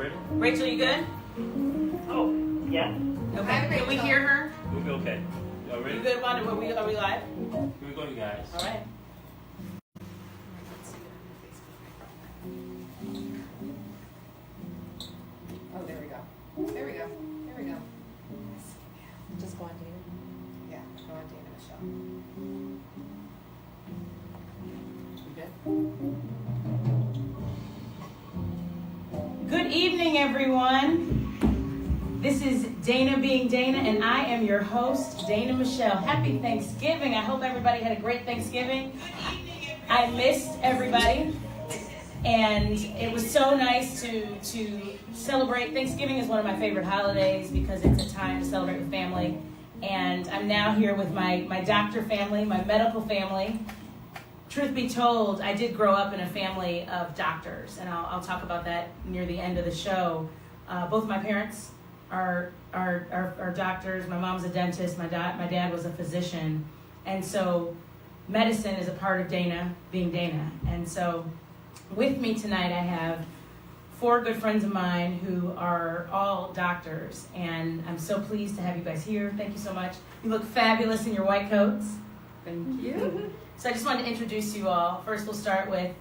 ready? Rachel, you good? Oh, yeah. Okay. Can we hear her? We'll be okay. Y'all ready? You good, Wanda? Are we live? Here we go, you guys. All right. Oh, there we go. There we go. There we go. Just go on Dana. Yeah, go on Dana Michelle. You good? Good evening, everyone. This is Dana Being Dana, and I am your host, Dana Michelle. Happy Thanksgiving. I hope everybody had a great Thanksgiving. I missed everybody, and it was so nice to celebrate. Thanksgiving is one of my favorite holidays because it's a time to celebrate with family. And I'm now here with my doctor family, my medical family. Truth be told, I did grow up in a family of doctors, and I'll talk about that near the end of the show. Both my parents are doctors. My mom's a dentist. My dad was a physician, and so medicine is a part of Dana Being Dana. And so with me tonight, I have 4 good friends of mine who are all doctors, and I'm so pleased to have you guys here. Thank you so much. You look fabulous in your white coats. Thank you. So I just wanted to introduce you all. First, we'll start with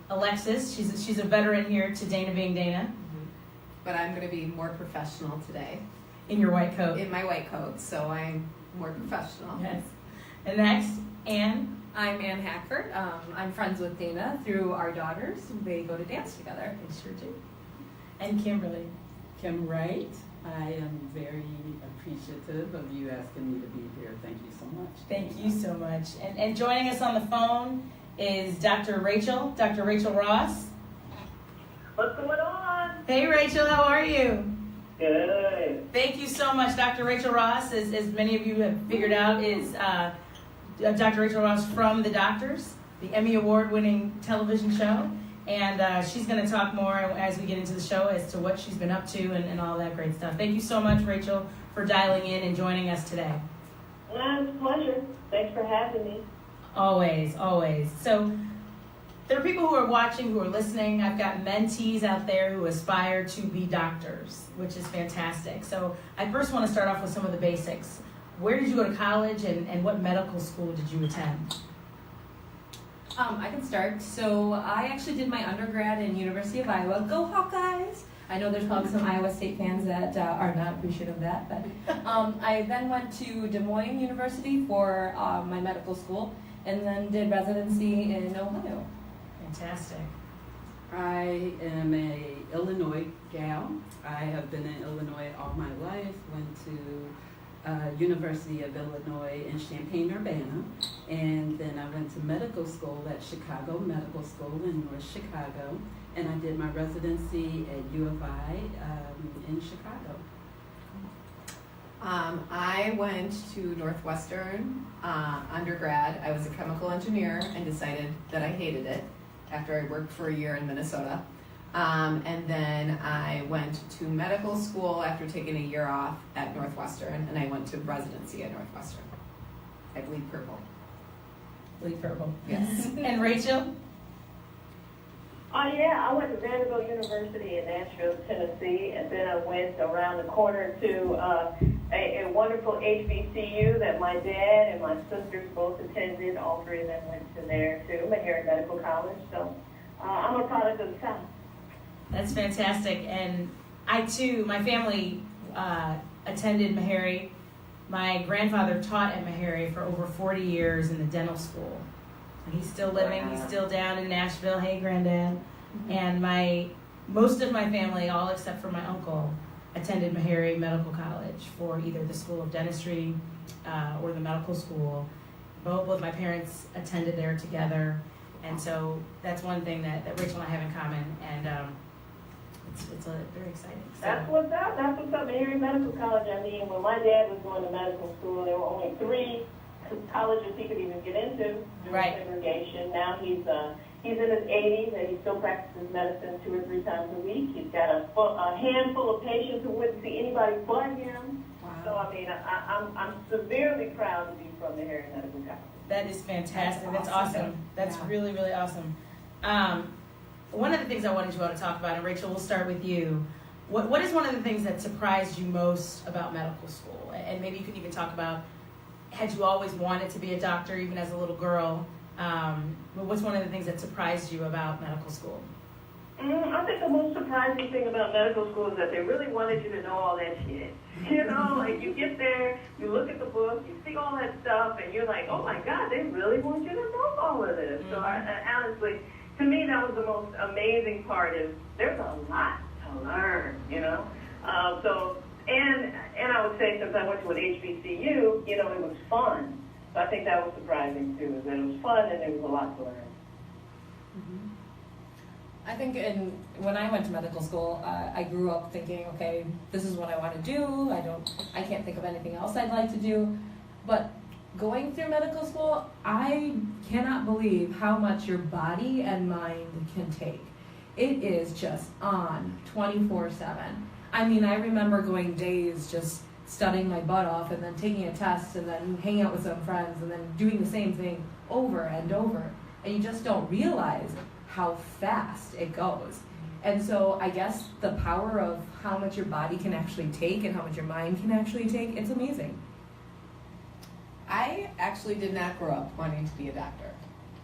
Alexis. She's a veteran here to Dana Being Dana. But I'm going to be more professional today. In your white coat. In my white coat, so I'm more professional. Yes. And next, Anne. I'm Ann Hackford. I'm friends with Dana through our daughters. They go to dance together. They sure do. And Kimberly. Kim Wright. I am very appreciative of you asking me to be here. Thank you so much. Thank you so much. And joining us on the phone is Dr. Rachel Ross. What's going on? Hey, Rachel, how are you? Good. Thank you so much. Dr. Rachel Ross, as many of you have figured out, is Dr. Rachel Ross from The Doctors, the Emmy Award-winning television show. And she's going to talk more as we get into the show as to what she's been up to and all that great stuff. Thank you so much, Rachel, for dialing in and joining us today. It's a pleasure. Thanks for having me. Always, always. So there are people who are watching, who are listening. I've got mentees out there who aspire to be doctors, which is fantastic. So I first want to start off with some of the basics. Where did you go to college, and what medical school did you attend? I can start. So I actually did my undergrad in University of Iowa. Go Hawkeyes! I know there's probably some Iowa State fans that are not appreciative of that, but I then went to Des Moines University for my medical school, and then did residency in Ohio. Fantastic. I am a Illinois gal. I have been in Illinois all my life. Went to University of Illinois in Champaign-Urbana, and then I went to medical school at Chicago Medical School in North Chicago, and I did my residency at U of I in Chicago. I went to Northwestern undergrad. I was a chemical engineer and decided that I hated it after I worked for a year in Minnesota. And then I went to medical school after taking a year off at Northwestern, and I went to residency at Northwestern. I bleed purple. Bleed purple. Yes. And Rachel? Yeah, I went to Vanderbilt University in Nashville, Tennessee, and then I went around the corner to a wonderful HBCU that my dad and my sisters both attended. All 3 of them went to there too, Meharry Medical College. So I'm a product of the South. That's fantastic. And I, too, my family attended Meharry. My grandfather taught at Meharry for over 40 years in the dental school. And he's still living. He's still down in Nashville. Hey, Granddad. And most of my family, all except for my uncle, attended Meharry Medical College for either the School of Dentistry or the medical school. Both my parents attended there together. And so that's one thing that Rachel and I have in common. And it's very exciting. So. That's what's up. That's what's up. Meharry Medical College. I mean, when my dad was going to medical school, there were only 3 colleges he could even get into during segregation. Now he's in his 80s and he still practices medicine 2 or 3 times a week. He's got a handful of patients who wouldn't see anybody but him. Wow. So I mean, I'm severely proud to be from the Meharry Medical College. That is fantastic. That's awesome. That's really, really awesome. one of the things I wanted you all to talk about, and Rachel, we'll start with you. What is one of the things that surprised you most about medical school? And maybe you can even talk about, had you always wanted to be a doctor, even as a little girl? But what's one of the things that surprised you about medical school? I think the most surprising thing about medical school is that they really wanted you to know all that shit. You know, like you get there, you look at the book, you see all that stuff, and you're like, oh my God, they really want you to know all of this. So I honestly, to me, that was the most amazing part is there's a lot to learn, you know. And I would say since I went to an HBCU, you know, it was fun. So I think that was surprising too, is that it was fun and there was a lot to learn. I think when I went to medical school, I grew up thinking, okay, this is what I want to do. I can't think of anything else I'd like to do. But going through medical school, I cannot believe how much your body and mind can take. It is just on 24/7. I mean, I remember going days just studying my butt off and then taking a test and then hanging out with some friends and then doing the same thing over and over. And you just don't realize how fast it goes. And so I guess the power of how much your body can actually take and how much your mind can actually take, it's amazing. I actually did not grow up wanting to be a doctor.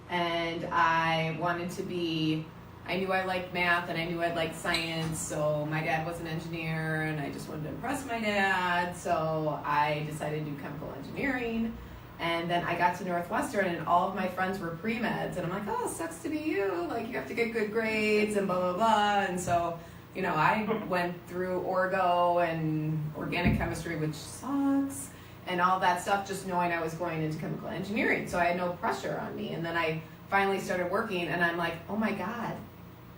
And I wanted to be, I knew I liked math and I knew I liked science, so my dad was an engineer and I just wanted to impress my dad, so I decided to do chemical engineering. And then I got to Northwestern and all of my friends were pre-meds and I'm like, oh, sucks to be you, like you have to get good grades and blah, blah, blah. And so, you know, I went through orgo and organic chemistry, which sucks, and all that stuff, just knowing I was going into chemical engineering. So I had no pressure on me. And then I finally started working and I'm like, oh my God,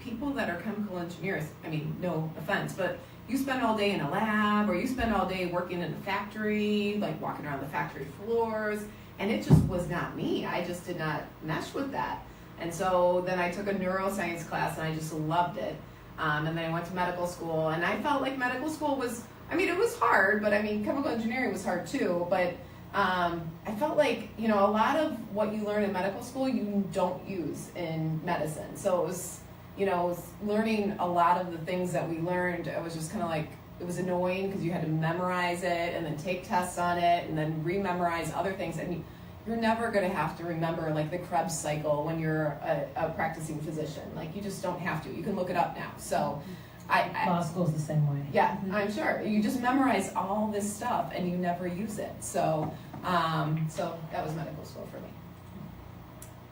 people that are chemical engineers, I mean, no offense, but you spend all day in a lab or you spend all day working in a factory, like walking around the factory floors, and it just was not me. I just did not mesh with that. And so then I took a neuroscience class and I just loved it. And then I went to medical school and I felt like medical school was, I mean, it was hard, but I mean, chemical engineering was hard too, but I felt like, you know, a lot of what you learn in medical school you don't use in medicine. So it was, you know, learning a lot of the things that we learned, it was just kind of like, it was annoying because you had to memorize it and then take tests on it and then rememorize other things. And you're never going to have to remember like the Krebs cycle when you're a practicing physician. Like you just don't have to. You can look it up now. So Law school's the same way. yeah, I'm sure. You just memorize all this stuff and you never use it. So that was medical school for me.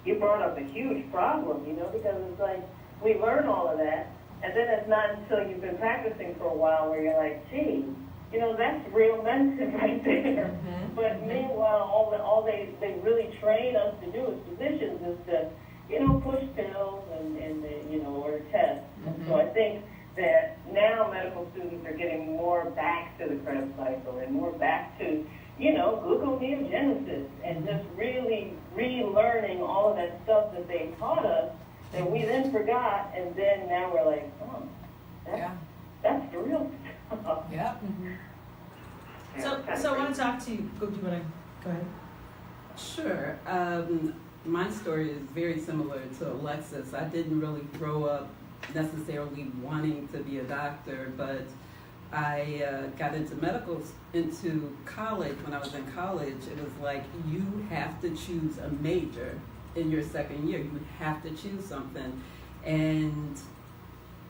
You brought up a huge problem, you know, because it's like, we learn all of that, and then it's not until you've been practicing for a while where you're like, gee, you know, that's real medicine right there. But meanwhile, all they really train us to do as physicians is to, you know, push pills and you know, order tests. So I think that now medical students are getting more back to the Krebs cycle and more back to, you know, gluconeogenesis and just really relearning all of that stuff that they taught us that we then forgot, and then now we're like, oh, that's the real stuff. Yeah. So I want to talk to you. Do you want to go ahead? Sure. My story is very similar to Alexis. I didn't really grow up necessarily wanting to be a doctor, but I got into college. When I was in college, it was like you have to choose a major in your second year. You have to choose something. And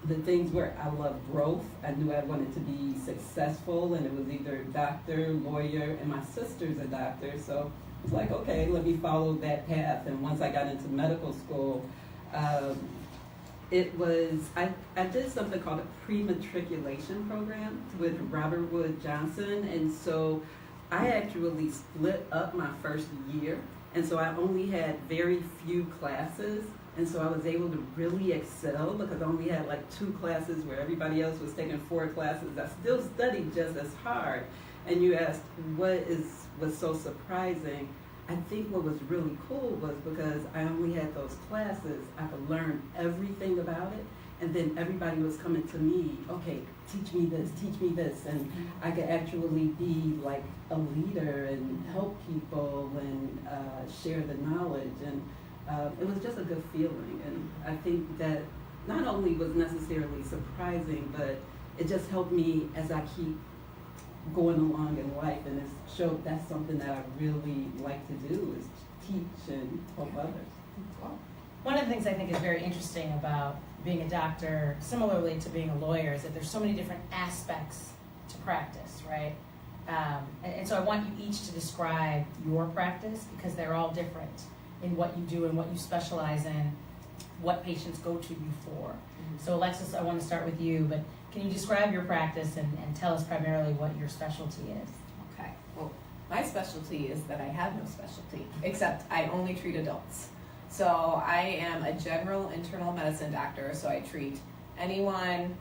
the things where I love growth, I knew I wanted to be successful, and it was either doctor, lawyer, and my sister's a doctor, so it's like, okay, let me follow that path. And once I got into medical school, I did something called a pre-matriculation program with Robert Wood Johnson, and so I actually split up my first year, and so I only had very few classes, and so I was able to really excel because I only had like 2 classes where everybody else was taking 4 classes. I still studied just as hard. And you asked what was so surprising. I think what was really cool was because I only had those classes, I could learn everything about it, and then everybody was coming to me, okay, teach me this, and I could actually be like a leader and help people and share the knowledge, and it was just a good feeling. And I think that not only was necessarily surprising, but it just helped me as I keep going along in life, and it's showed that's something that I really like to do, is teach and help others. One of the things I think is very interesting about being a doctor, similarly to being a lawyer, is that there's so many different aspects to practice, right? And so I want you each to describe your practice, because they're all different in what you do and what you specialize in, what patients go to you for. So Alexis, I want to start with you, but can you describe your practice and tell us primarily what your specialty is? Okay, well, my specialty is that I have no specialty, except I only treat adults. So I am a general internal medicine doctor, so I treat anyone,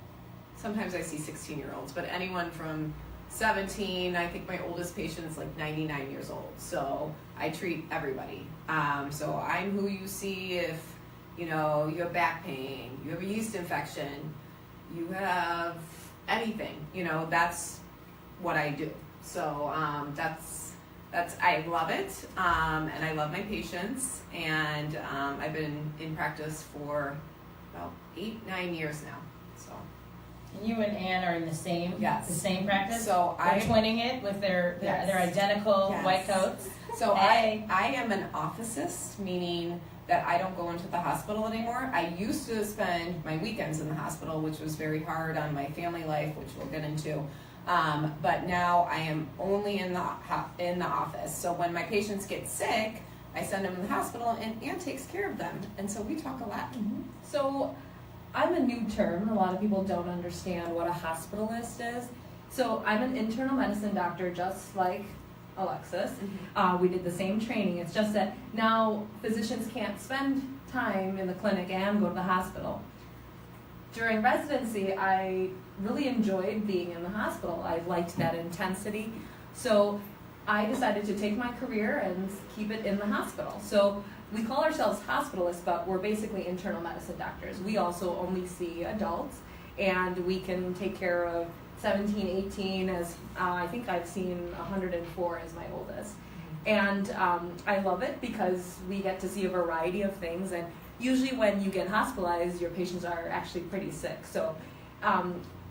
sometimes I see 16-year-olds, but anyone from 17, I think my oldest patient is like 99 years old. So I treat everybody. So I'm who you see if, you know, you have back pain, you have a yeast infection, you have anything, you know, that's what I do. So that's I love it, and I love my patients, and I've been in practice for about 8-9 years now. So. And you and Ann are in the same practice? So They're twinning it with their identical white coats? So I am an officist, meaning that I don't go into the hospital anymore. I used to spend my weekends in the hospital, which was very hard on my family life, which we'll get into. But now I am only in the office. So when my patients get sick, I send them to the hospital, and Ann takes care of them. And so we talk a lot. Mm-hmm. So I'm a new term. A lot of people don't understand what a hospitalist is. So I'm an internal medicine doctor, just like Alexis. We did the same training. It's just that now physicians can't spend time in the clinic and go to the hospital. During residency, I really enjoyed being in the hospital. I liked that intensity. So I decided to take my career and keep it in the hospital. So we call ourselves hospitalists, but we're basically internal medicine doctors. We also only see adults, and we can take care of 17, 18, as I think I've seen 104 as my oldest. And I love it because we get to see a variety of things, and usually when you get hospitalized, your patients are actually pretty sick. So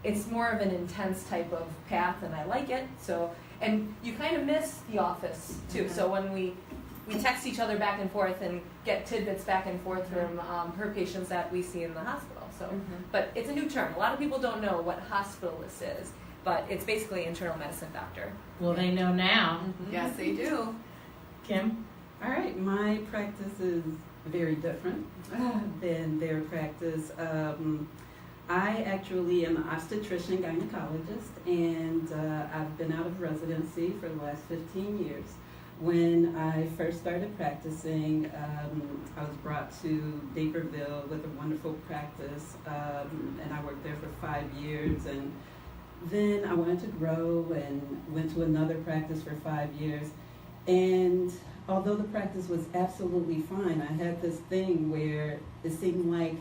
it's more of an intense type of path, and I like it. So, and you kind of miss the office too. So when we text each other back and forth and get tidbits back and forth from her patients that we see in the hospital. So, but it's a new term. A lot of people don't know what hospitalist is, but it's basically internal medicine doctor. Well, they know now. Yes, they do. Kim? All right, my practice is very different than their practice. I actually am an obstetrician gynecologist, and I've been out of residency for the last 15 years. When I first started practicing, I was brought to Naperville with a wonderful practice, and I worked there for 5 years. And then I wanted to grow and went to another practice for 5 years. And although the practice was absolutely fine, I had this thing where it seemed like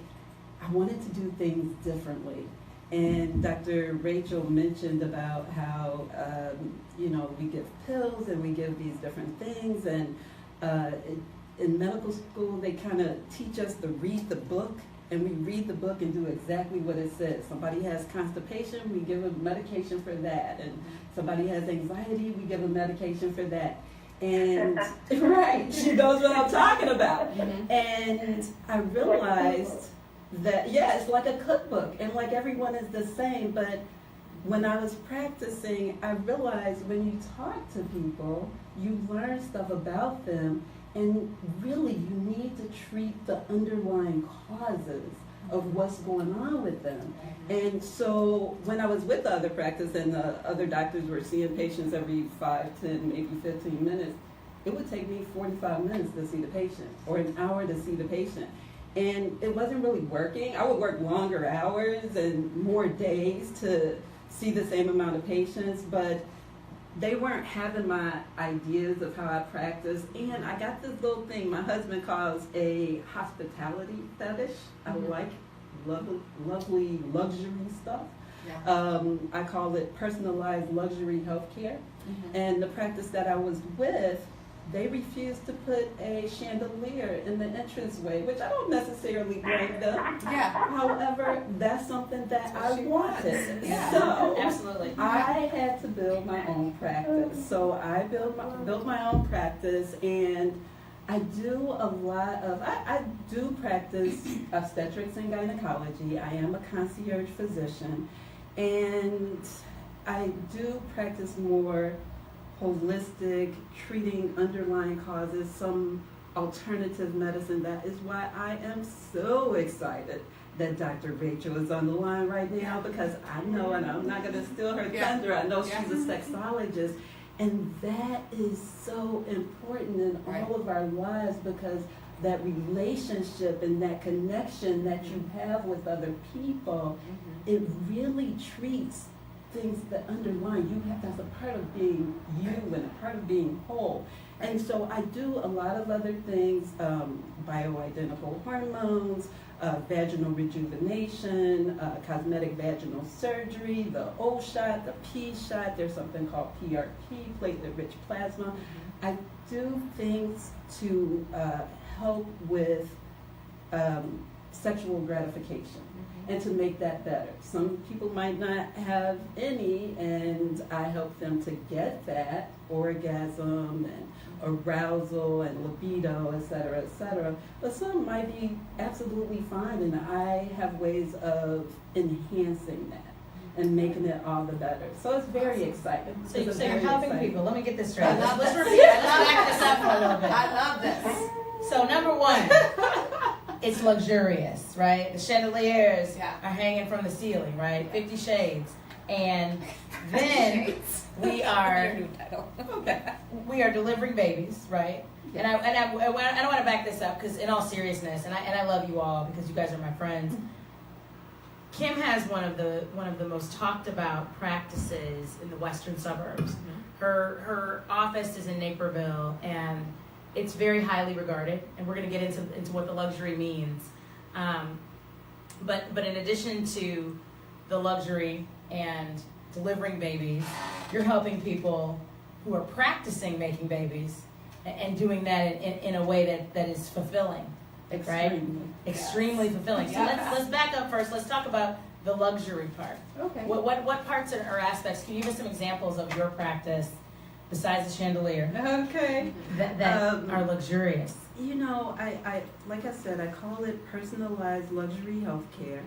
I wanted to do things differently. And Dr. Rachel mentioned about how, we give pills and we give these different things. And in medical school, they kind of teach us to read the book. And we read the book and do exactly what it says. Somebody has constipation, we give them medication for that. And somebody has anxiety, we give them medication for that. And, right, she knows what I'm talking about. And I realized that, yeah, it's like a cookbook, and like everyone is the same, but when I was practicing, I realized when you talk to people, you learn stuff about them, and really you need to treat the underlying causes of what's going on with them. And so when I was with the other practice and the other doctors were seeing patients every 5, 10, maybe 15 minutes, it would take me 45 minutes to see the patient, or an hour to see the patient. And it wasn't really working. I would work longer hours and more days to see the same amount of patients, but they weren't having my ideas of how I practice. And I got this little thing my husband calls a hospitality fetish. I like lovely luxury stuff. Yeah. I call it personalized luxury healthcare. And the practice that I was with, they refused to put a chandelier in the entranceway, which I don't necessarily blame them. Yeah. However, that's something that I wanted. Yeah. So Absolutely. I had to build my own practice. So I built my own practice, and I do a lot of, I do practice obstetrics and gynecology. I am a concierge physician, and I do practice more holistic, treating underlying causes, some alternative medicine. That is why I am so excited that Dr. Rachel is on the line right now, because I know, and I'm not going to steal her thunder, I know she's a sexologist, and that is so important in all of our lives, because that relationship and that connection that you have with other people, it really treats things that underline you. That's a part of being you and a part of being whole. And so I do a lot of other things, bioidentical hormones, vaginal rejuvenation, cosmetic vaginal surgery, the O shot, the P shot, there's something called PRP, platelet-rich plasma. I do things to help with sexual gratification and to make that better. Some people might not have any, and I help them to get that orgasm and arousal and libido, et cetera, but some might be absolutely fine, and I have ways of enhancing that and making it all the better. So it's very exciting. So you're very helping exciting. people. Let me get this straight. I love Let's this. review. Let's back this up for a little bit. I love this. So number one, it's luxurious, right? The chandeliers are hanging from the ceiling, right? 50 Shades. And then we are delivering babies, right? And I don't want to back this up, because in all seriousness, and I love you all because you guys are my friends. Kim has one of the most talked about practices in the western suburbs. Her office is in Naperville, and it's very highly regarded, and we're going to get into what the luxury means. But in addition to the luxury and delivering babies, you're helping people who are practicing making babies and doing that in a way that is fulfilling, right? Extremely fulfilling. So let's back up first. Let's talk about the luxury part. Okay. What parts or aspects? Can you give us some examples of your practice besides the chandelier Okay. that are luxurious? You know, I like I said, I call it personalized luxury healthcare,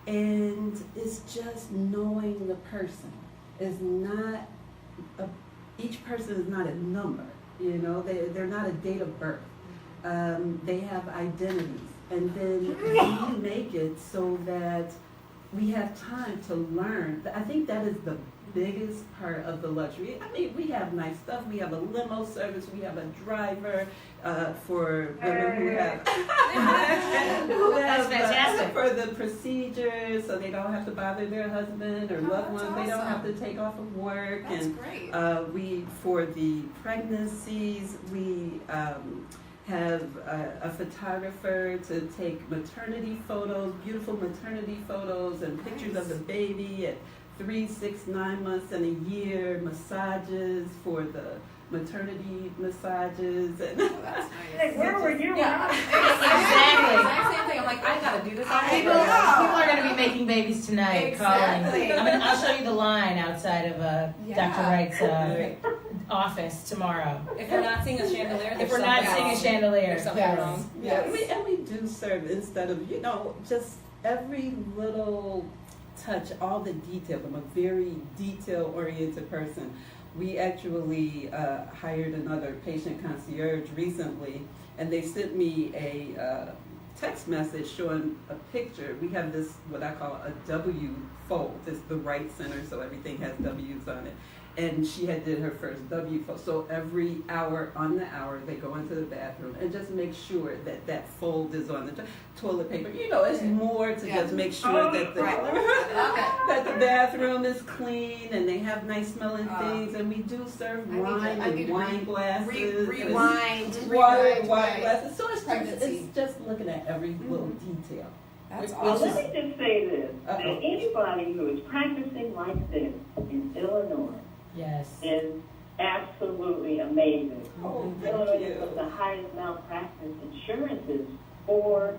and it's just knowing the person. Is not each person is not a number. You know, they're not a date of birth. They have identities, and then we make it so that we have time to learn. I think that is the biggest part of the luxury. I mean, we have nice stuff. We have a limo service. We have a driver for women who have, That's fantastic. for the procedures, so they don't have to bother their husband or loved ones. that's They don't awesome. have to take off of work. That's And great. we, for the pregnancies, we have a photographer to take maternity photos, beautiful maternity photos and pictures of the baby at 3, 6, 9 months and a year, massages for the maternity massages. And Oh, that's Hey, nice. where were you? Yeah. Exactly. Exact same thing. I'm like, I gotta do this. People are going to be making babies tonight. Exactly. Calling. I'll show you the line outside of Yeah. Dr. Wright's office tomorrow. If we're not seeing a chandelier, If we're not seeing a chandelier, there's something yes. wrong. yeah, and we do serve instead of, you know, just every little touch, all the detail. I'm a very detail-oriented person. We actually hired another patient concierge recently, and they sent me a text message showing a picture. We have this, what I call a W fold. It's the right center, so everything has W's on it. And she had did her first W fold. So every hour on the hour, they go into the bathroom and just make sure that that fold is on the toilet paper. You know, it's more to just make sure that the that the bathroom is clean and they have nice smelling things. And we do serve wine and wine glasses, Rewind. water and wine glasses. So Pregnancy. it's just looking at every little detail. That's Well, awesome. let me just say this. That Uh-oh. anybody who is practicing like this in Illinois Yes. is absolutely absolutely amazing. Illinois is one of the highest malpractice insurances for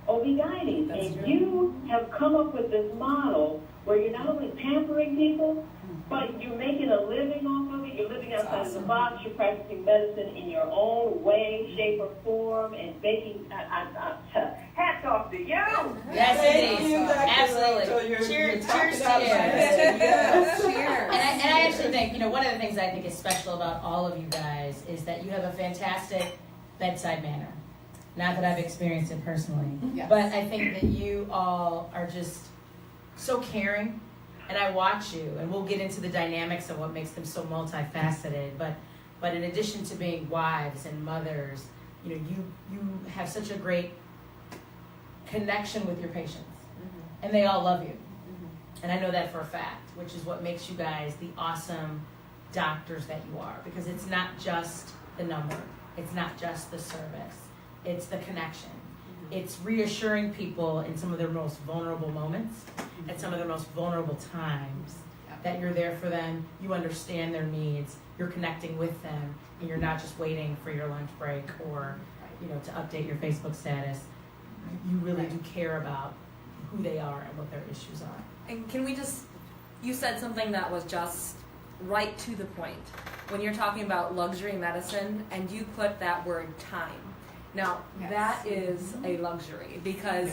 OB-GYNs. And you have come up with this model where you're not only pampering people, but you're making a living off of it. You're living outside of the box. You're practicing medicine in your own way, shape, or form, and making. Hats off to you. Yes, it is. Absolutely. Cheers to you. Cheers. And I actually think, one of the things I think is special about all of you guys is that you have a fantastic bedside manner. Not that I've experienced it personally, Yes. but I think that you all are just so caring. And I watch you, and we'll get into the dynamics of what makes them so multifaceted. But in addition to being wives and mothers, you have such a great connection with your patients, and they all love you. And I know that for a fact, which is what makes you guys the awesome doctors that you are. Because it's not just the number, it's not just the service, it's the connection. It's reassuring people in some of their most vulnerable moments, at some of their most vulnerable times, that you're there for them, you understand their needs, you're connecting with them, and you're not just waiting for your lunch break or, to update your Facebook status. You really do care about who they are and what their issues are. And can we you said something that was just right to the point. When you're talking about luxury medicine and you put that word time. Now, that is a luxury because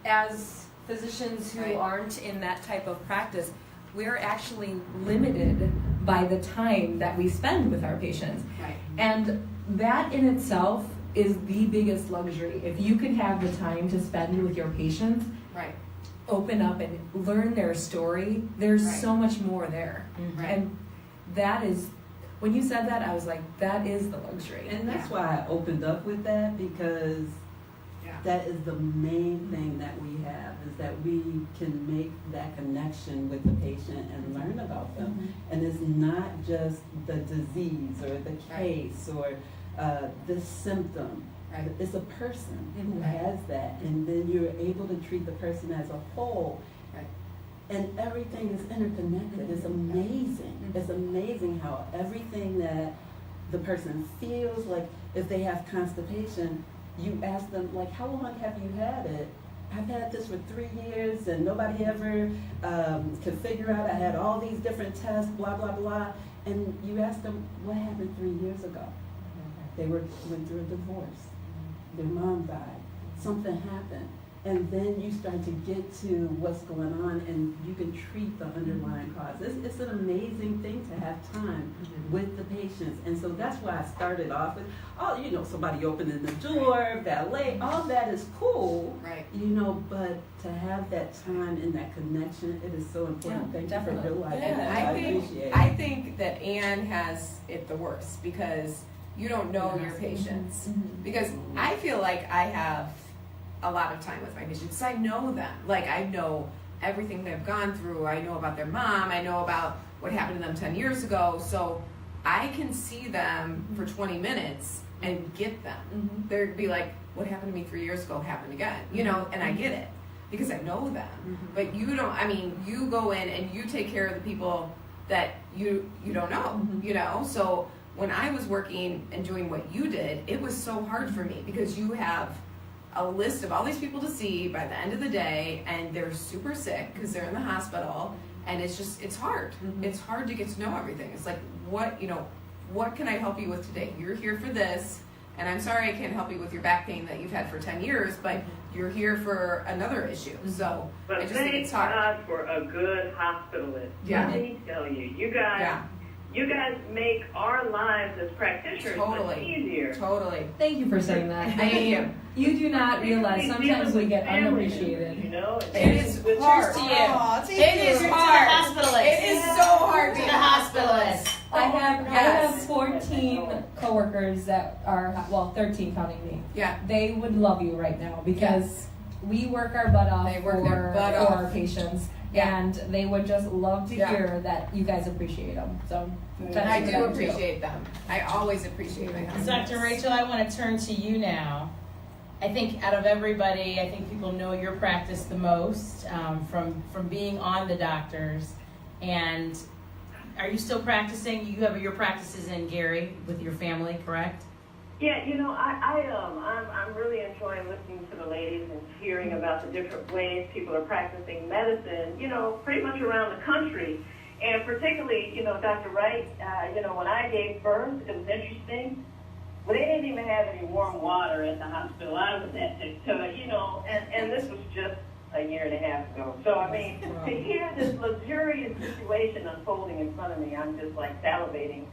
as physicians who aren't in that type of practice, we're actually limited by the time that we spend with our patients. Right. And that in itself is the biggest luxury. If you could have the time to spend with your patients, Right. open up and learn their story, there's Right. so much more there. Right. And that is, when you said that, I was like, that is the luxury. And that's why I opened up with that, because that is the main thing that we have, is that we can make that connection with the patient and learn about them. And it's not just the disease or the case or the symptom. Right. It's a person who Right. has that, and then you're able to treat the person as a whole. Right. And everything is interconnected. It's amazing. It's amazing how everything that the person feels, like if they have constipation, you ask them, like, how long have you had it? I've had this for 3 years and nobody ever could figure out. I had all these different tests, blah, blah, blah. And you ask them, what happened 3 years ago? They went through a divorce. Their mom died. Something happened. And then you start to get to what's going on and you can treat the underlying cause. It's an amazing thing to have time with the patients. And so that's why I started off with, somebody opening the door, valet, all that is cool. Right. But to have that time and that connection, it is so important. Yeah, Thank definitely. you for realizing And that. I appreciate it. I think that Anne has it the worst because you don't know your patients. Because I feel like I have a lot of time with my patients. I know them. Like, I know everything they've gone through. I know about their mom. I know about what happened to them 10 years ago. So I can see them for 20 minutes and get them. They'd be like, what happened to me 3 years ago happened again. And I get it because I know them. But you don't, you go in and you take care of the people that you don't know, So when I was working and doing what you did, it was so hard for me because you have a list of all these people to see by the end of the day, and they're super sick because they're in the hospital, and it's hard. It's hard to get to know everything. It's like, what can I help you with today? You're here for this, and I'm sorry I can't help you with your back pain that you've had for 10 years, but you're here for another issue. So But I just think thank it's hard. God for a good hospitalist. Yeah. Let me tell you, you guys make our lives as practitioners much Totally. easier. Totally. Thank you for saying that. Thank you. You do not realize Dealing sometimes we with get families, unappreciated. It is hard. to you. It is Cheers to the hard. hospitalist. It is so hard To being the a hospitalist. I have Yes. 14 coworkers that are 13 counting me. Yeah. They would love you right now because we work our butt off They work for their butt for off. our patients, Yeah. and they would just love to Yeah. hear that you guys appreciate them. So And I what do do. appreciate them. I always appreciate my customers. Dr. Rachel, I want to turn to you now. I think out of everybody, I think people know your practice the most from being on the doctors, and are you still practicing? You have your practices in Gary with your family, correct? Yeah, I'm really enjoying listening to the ladies and hearing about the different ways people are practicing medicine, pretty much around the country. And particularly, Dr. Wright, when I gave birth, it was interesting. Well, they didn't even have any warm water at the hospital I was at, and this was just a year and a half ago. So, I mean, to hear this luxurious situation unfolding in front of me, I'm just like salivating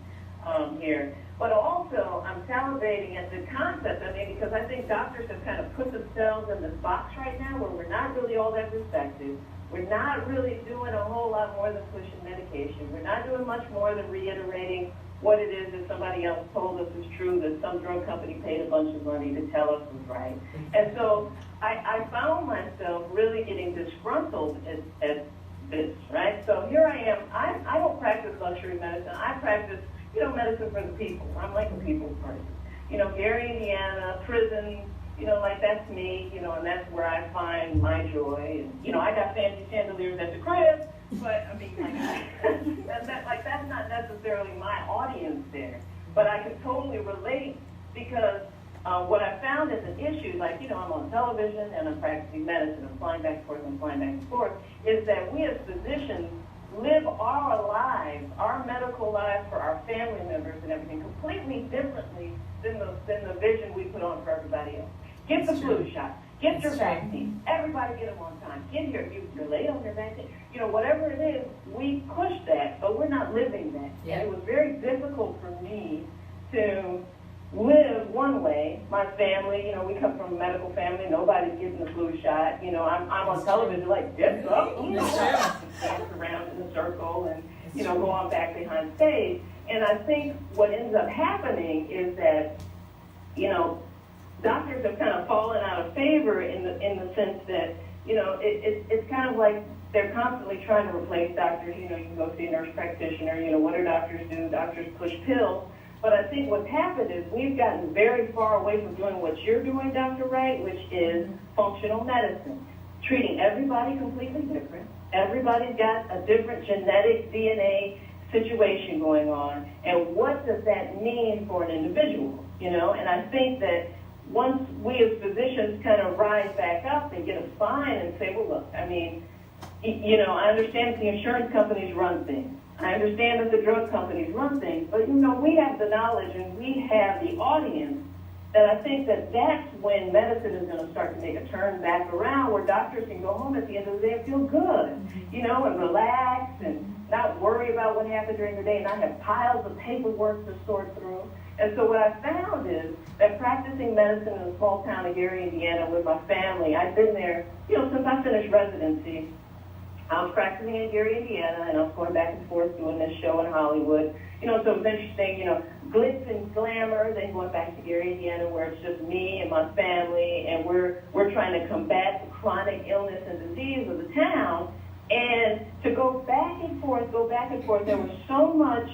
here. But also, I'm salivating at the concept, because I think doctors have kind of put themselves in this box right now where we're not really all that respected. We're not really doing a whole lot more than pushing medication. We're not doing much more than reiterating what it is that somebody else told us is true, that some drug company paid a bunch of money to tell us was right. And so I found myself really getting disgruntled at this, right? So here I am. I don't practice luxury medicine. I practice, medicine for the people. I'm like a people person. Gary, Indiana, prison, that's me, and that's where I find my joy. And, I got fancy chandeliers at the crib, but, that's not necessarily my audience there. But I can totally relate because what I found as an issue, I'm on television and I'm practicing medicine, I'm flying back and forth, is that we as physicians live our lives, our medical lives for our family members and everything completely differently than the vision we put on for everybody else. Get the flu shot. Get your vaccine. Everybody get them on time. Get here. You're late on your vaccine. Whatever it is, we push that, but we're not living that. Yeah. And it was very difficult for me to live one way. My family, we come from a medical family. Nobody's getting the flu shot. I'm on television like, get up. Dance around in a circle and, go on back behind stage. And I think what ends up happening is that, doctors have kind of fallen out of favor in the sense that, it's kind of like they're constantly trying to replace doctors. You can go see a nurse practitioner. What do doctors do? Doctors push pills. But I think what's happened is we've gotten very far away from doing what you're doing, Dr. Wright, which is functional medicine, treating everybody completely different. Everybody's got a different genetic DNA situation going on, and what does that mean for an individual? And I think that once we as physicians kind of rise back up and get a spine and say, well, look, I understand that the insurance companies run things. I understand that the drug companies run things, but, we have the knowledge and we have the audience that I think that's when medicine is going to start to make a turn back around where doctors can go home at the end of the day and feel good, and relax and not worry about what happened during the day and not have piles of paperwork to sort through. And so what I found is that practicing medicine in a small town of Gary, Indiana with my family, I've been there, since I finished residency. I was practicing in Gary, Indiana, and I was going back and forth doing this show in Hollywood. So it was interesting, glitz and glamour, then going back to Gary, Indiana, where it's just me and my family, and we're trying to combat the chronic illness and disease of the town. And to go back and forth, there was so much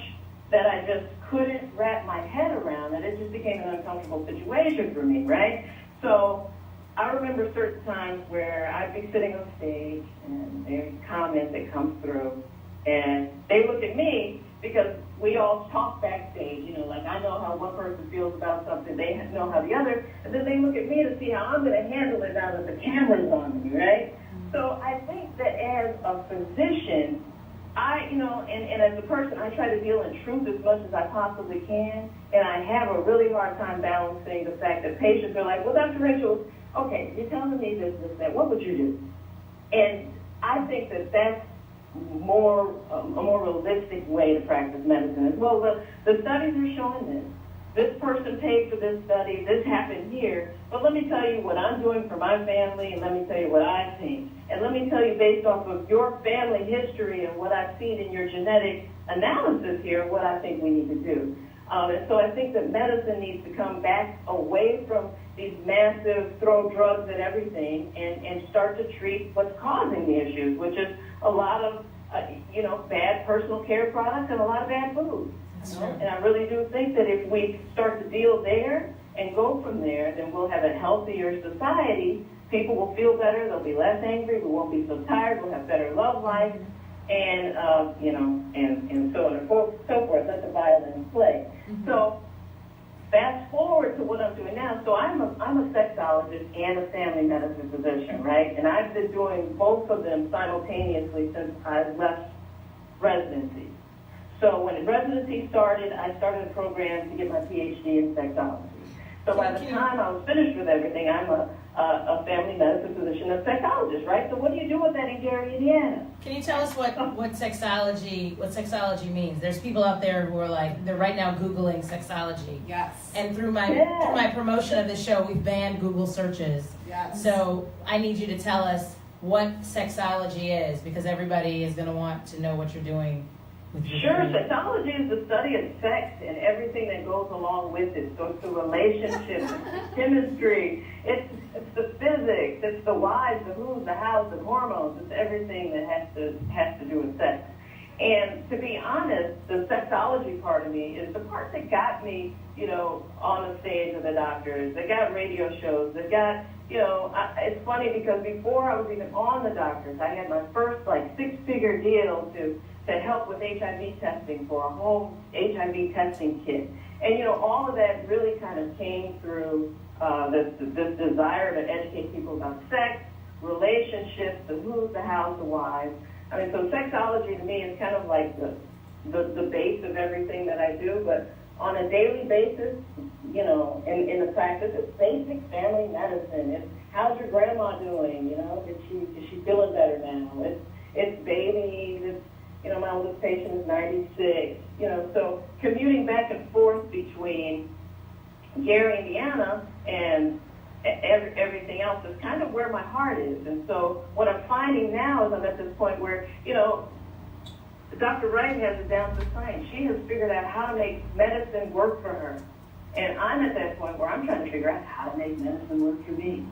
that I just couldn't wrap my head around, and it just became an uncomfortable situation for me, right? So I remember certain times where I'd be sitting on stage, and there's comments that come through, and they look at me because we all talk backstage, I know how one person feels about something, they know how the other, and then they look at me to see how I'm going to handle it now that the camera's on me, right? So I think that as a physician, and as a person, I try to deal in truth as much as I possibly can, and I have a really hard time balancing the fact that patients are like, well, Dr. Rachel, okay, you're telling me this, that, what would you do? And I think that that's a more realistic way to practice medicine as well. The studies are showing this. This person paid for this study, this happened here, but let me tell you what I'm doing for my family, and let me tell you what I've seen. And let me tell you based off of your family history and what I've seen in your genetic analysis here, what I think we need to do. And so I think that medicine needs to come back away from these massive throw drugs at everything and start to treat what's causing the issues, which is a lot of, bad personal care products and a lot of bad food. And I really do think that if we start to deal there and go from there, then we'll have a healthier society. People will feel better. They'll be less angry. We won't be so tired. We'll have better love life. and and so on and so forth. Let the violin play. So fast forward to what I'm doing now. So I'm a sexologist and a family medicine physician, right? And I've been doing both of them simultaneously since I left residency. So when residency started, I started a program to get my PhD in sexology. So by the time I was finished with everything, I'm a family medicine physician and psychologist, right? So what do you do with that in Gary, Indiana? Can you tell us what sexology means? There's people out there who are like, they're right now Googling sexology. Yes. And through my promotion of the show, we've banned Google searches. Yes. So I need you to tell us what sexology is, because everybody is going to want to know what you're doing. Sure, sexology is the study of sex and everything that goes along with it. So it's the relationships, it's the chemistry, it's the physics, it's the whys, the who's, the hows, the hormones. It's everything that has to do with sex. And to be honest, the sexology part of me is the part that got me, on the stage of the doctors. They got radio shows. They got, it's funny because before I was even on the doctors, I had my first six-figure deal to help with HIV testing for a home HIV testing kit. And, all of that really kind of came through this desire to educate people about sex, relationships, the who's, the hows, the whys. I mean, so sexology to me is kind of like the base of everything that I do, but on a daily basis, in the practice, it's basic family medicine. It's how's your grandma doing? Is she feeling better now? It's babies. It's my oldest patient is 96. So commuting back and forth between Gary, Indiana, and everything else is kind of where my heart is. And so what I'm finding now is I'm at this point where, Dr. Wright has it down to science. She has figured out how to make medicine work for her. And I'm at that point where I'm trying to figure out how to make medicine work for me.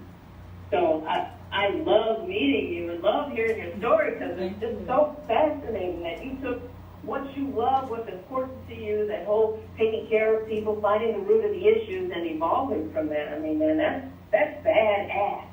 So I love meeting you and love hearing your story because it's just so fascinating that you took what you love, what's important to you, that whole taking care of people, finding the root of the issues and evolving from that. I mean, man, that's badass.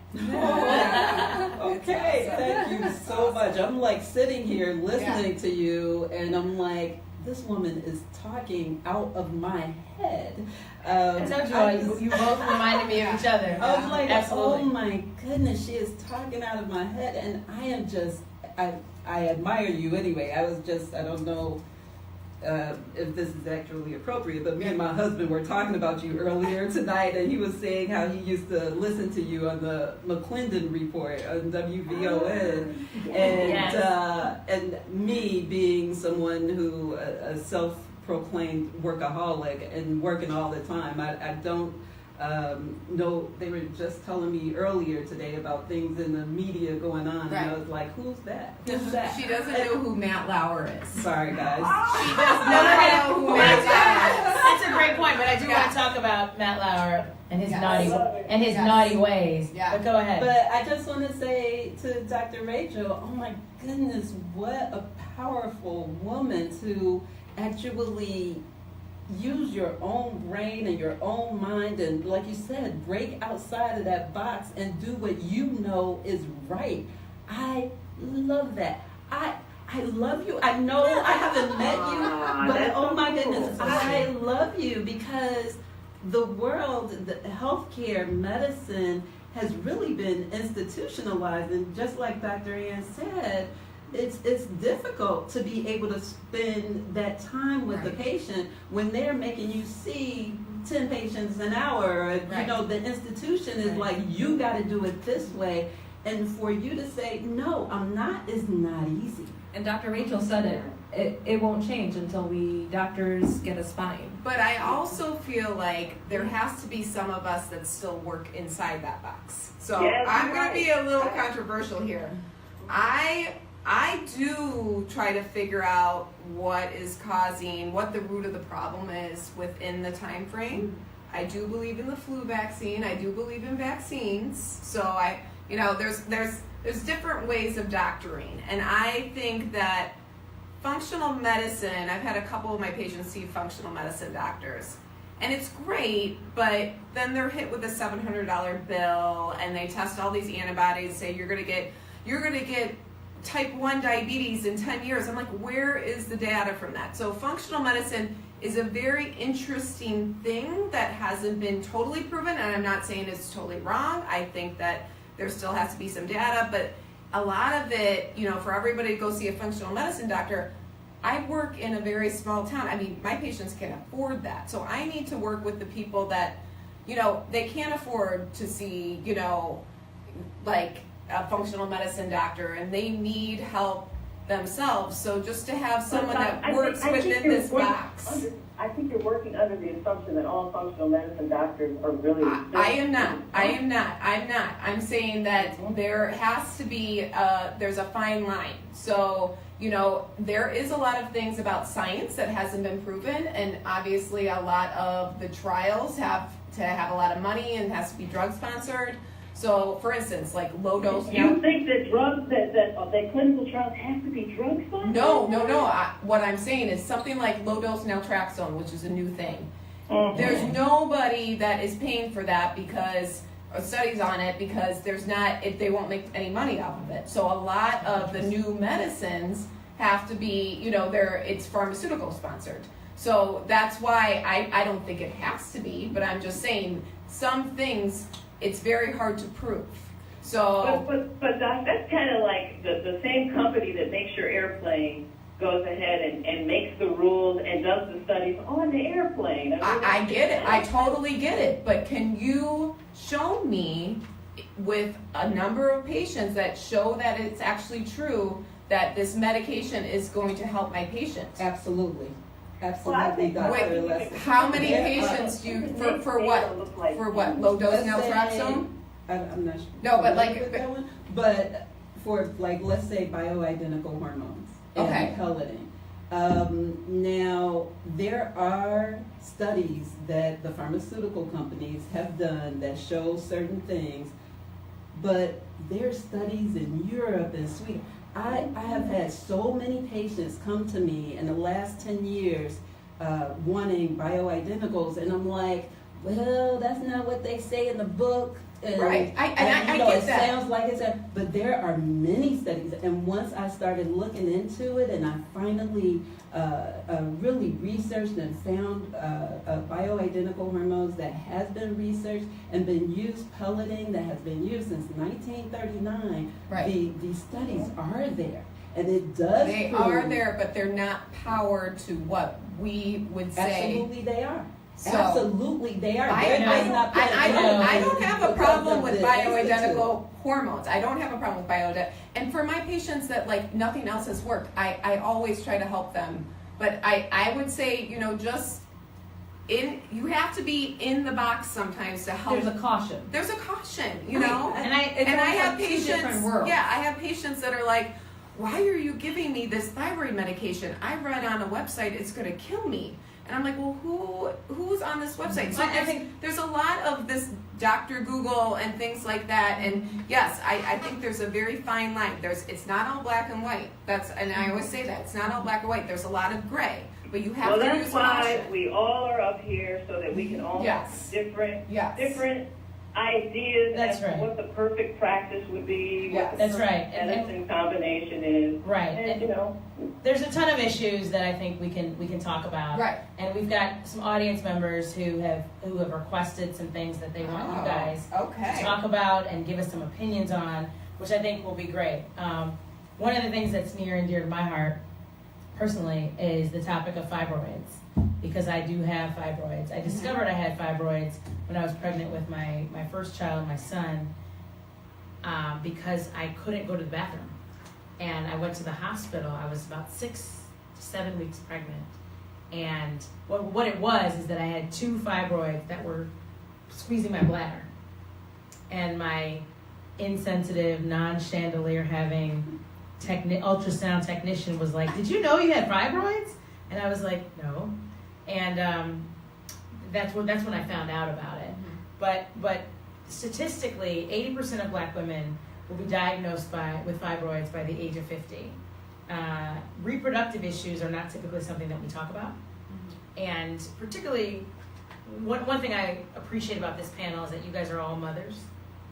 Okay, thank you so much. I'm sitting here listening to you, and I'm like, this woman is talking out of my head. I told you both reminded me of each other. I was like, absolutely. Oh my goodness, she is talking out of my head, and I am just, I admire you anyway. I don't know if this is actually appropriate, but me and my husband were talking about you earlier tonight, and he was saying how he used to listen to you on the McClendon Report on WVON, and me being someone who a self-proclaimed workaholic and working all the time, I don't know. They were just telling me earlier today about things in the media going on, and I was like, who's that? Who's that? She doesn't know who Matt Lauer is. Sorry, guys. She does not know who Matt Lauer is. That's a great point, but I do want to talk about Matt Lauer and his naughty ways. Yeah. But go ahead. But I just want to say to Dr. Rachel, oh my goodness, what a powerful woman to actually use your own brain and your own mind and, like you said, break outside of that box and do what you know is right. I love that. I love you. I know I haven't met you, but oh my goodness, I love you because the world, the healthcare, medicine has really been institutionalized, and just like Dr. Ann said, it's difficult to be able to spend that time with the patient when they're making you see 10 patients an hour. The institution is like, you got to do it this way. And for you to say, no, I'm not, is not easy. And Dr. Rachel said it won't change until we doctors get a spine. But I also feel like there has to be some of us that still work inside that box. So I'm going to be a little controversial here. I do try to figure out what the root of the problem is within the time frame. I do believe in the flu vaccine. I do believe in vaccines. So there's different ways of doctoring. And I think that functional medicine, I've had a couple of my patients see functional medicine doctors. And it's great, but then they're hit with a $700 bill and they test all these antibodies, say you're gonna get type 1 diabetes in 10 years. I'm like, where is the data from that? So functional medicine is a very interesting thing that hasn't been totally proven, and I'm not saying it's totally wrong. I think that there still has to be some data, but a lot of it, for everybody to go see a functional medicine doctor, I work in a very small town. I mean, my patients can afford that. So I need to work with the people that, they can't afford to see, like a functional medicine doctor, and they need help themselves. So just to have someone that works within this box. I think you're working under the assumption that all functional medicine doctors are really. I am not. I'm saying that there has to be, there's a fine line. So, there is a lot of things about science that hasn't been proven, and obviously a lot of the trials have to have a lot of money and has to be drug sponsored. So, for instance, like low dose. You think that drugs, that clinical trials have to be drug sponsored? No. What I'm saying is something like low dose naltrexone, which is a new thing. Mm-hmm. There's nobody that is paying for that because, or studies on it, because they won't make any money off of it. So a lot of the new medicines have to be, it's pharmaceutical sponsored. So that's why I don't think it has to be, but I'm just saying some things it's very hard to prove. So, but Doc, that's kind of like the same company that makes your airplane goes ahead and makes the rules and does the studies on the airplane. I get it. I totally get it. But can you show me with a number of patients that show that it's actually true that this medication is going to help my patient? Absolutely. Well, I think- Dr. Wait, Leslie. how many Yeah, patients do you, for what? For what, low dose Let's say- naltrexone? I'm not sure. No, but like- with that one, but for let's say bioidentical hormones Okay. and pelleting. Now there are studies that the pharmaceutical companies have done that show certain things, but there are studies in Europe and Sweden. I have had so many patients come to me in the last 10 years wanting bioidenticals, and I'm like, well, that's not what they say in the book. And, Right. I and, get it that. sounds like it's but there are many studies, and once I started looking into it, and I finally really researched and found bioidentical hormones that has been researched and been used, pelleting that has been used since 1939. Right. The studies are there, and it does. They prove, are there, but they're not powered to what we would say. Absolutely, they are. So, Absolutely, they are. I They're just not put I don't have a because problem of with the bioidentical hormones. I don't have a problem with bioidentical. And for my patients that like nothing else has worked, I always try to help them. But I would say, you have to be in the box sometimes to help. There's a caution. There's a caution, And I have two patients. different worlds. Yeah, I have patients that are like, "Why are you giving me this thyroid medication? I read on a website it's going to kill me." And I'm like, "Well, who's on this website?" So I think there's a lot of this Dr. Google and things like that. And yes, I think there's a very fine line. It's not all black and white. And I always say that it's not all black and white. There's a lot of gray, but you have to use that's why caution. we all are up here so that we can all Yes. have different Yes. ideas That's as to right. what the perfect practice would be, Yes. what the That's perfect right. And- medicine combination is. Right. And, There's a ton of issues that I think we can talk about. Right. And we've got some audience members who have requested some things that they want you guys to Okay. talk about and give us some opinions on, which I think will be great. One of the things that's near and dear to my heart, personally, is the topic of fibroids, because I do have fibroids. I discovered I had fibroids when I was pregnant with my first child, my son, because I couldn't go to the bathroom. And I went to the hospital. I was about 6 to 7 weeks pregnant. And what it was is that I had 2 fibroids that were squeezing my bladder. And my insensitive, non-chandelier having ultrasound technician was like, "Did you know you had fibroids?" And I was like, "No." And that's when I found out about it. But statistically, 80% of black women will be diagnosed with fibroids by the age of 50. Reproductive issues are not typically something that we talk about. And particularly, one thing I appreciate about this panel is that you guys are all mothers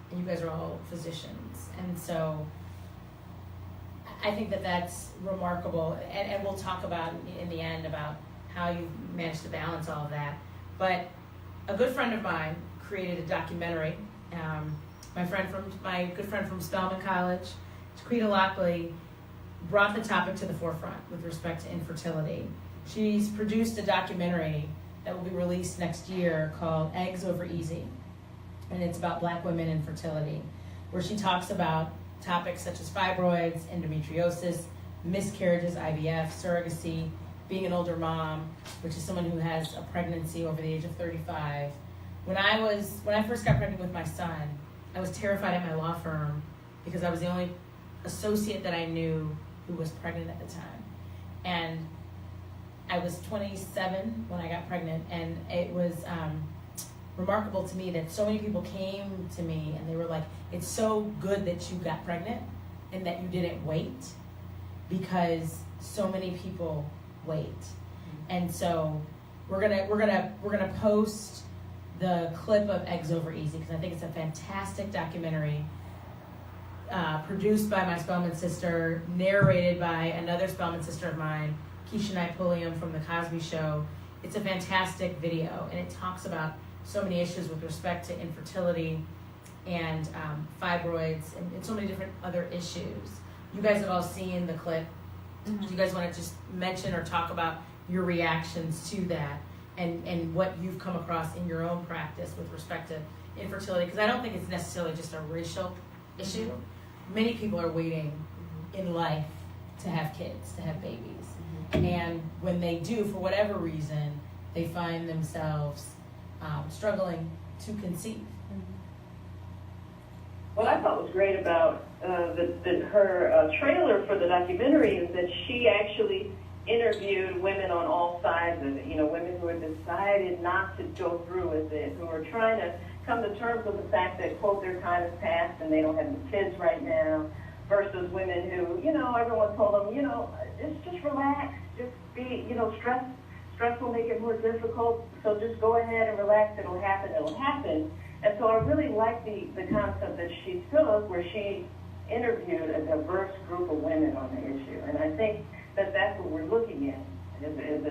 and you guys are all physicians. And so I think that that's remarkable, and we'll talk about in the end about how you managed to balance all of that. But a good friend of mine created a documentary. My good friend from Spelman College, Chiquita Lockley, brought the topic to the forefront with respect to infertility. She's produced a documentary that will be released next year called Eggs Over Easy, and it's about Black women and fertility, where she talks about topics such as fibroids, endometriosis, miscarriages, IVF, surrogacy, being an older mom, which is someone who has a pregnancy over the age of 35. When I first got pregnant with my son, I was terrified at my law firm because I was the only associate that I knew who was pregnant at the time. And I was 27 when I got pregnant, and it was remarkable to me that so many people came to me and they were like, it's so good that you got pregnant and that you didn't wait, because so many people wait. And so we're gonna post the clip of Eggs Over Easy, because I think it's a fantastic documentary, produced by my Spelman sister, narrated by another Spelman sister of mine, Keisha Knight Pulliam from The Cosby Show. It's a fantastic video, and it talks about so many issues with respect to infertility and fibroids and so many different other issues. You guys have all seen the clip. Do you guys want to just mention or talk about your reactions to that and what you've come across in your own practice with respect to infertility? Because I don't think it's necessarily just a racial issue. Many people are waiting in life to have kids, to have babies. And when they do, for whatever reason, they find themselves struggling to conceive. What I thought was great about her trailer for the documentary is that she actually interviewed women on all sides of it. You know, women who had decided not to go through with it, who are trying to come to terms with the fact that, quote, their time has passed and they don't have any kids right now, versus women who, you know, everyone told them, you know, just relax, just be, you know, stress will make it more difficult, so just go ahead and relax, it'll happen. And so I really like the concept that she took, where she interviewed a diverse group of women on the issue. And I think that that's what we're looking at, is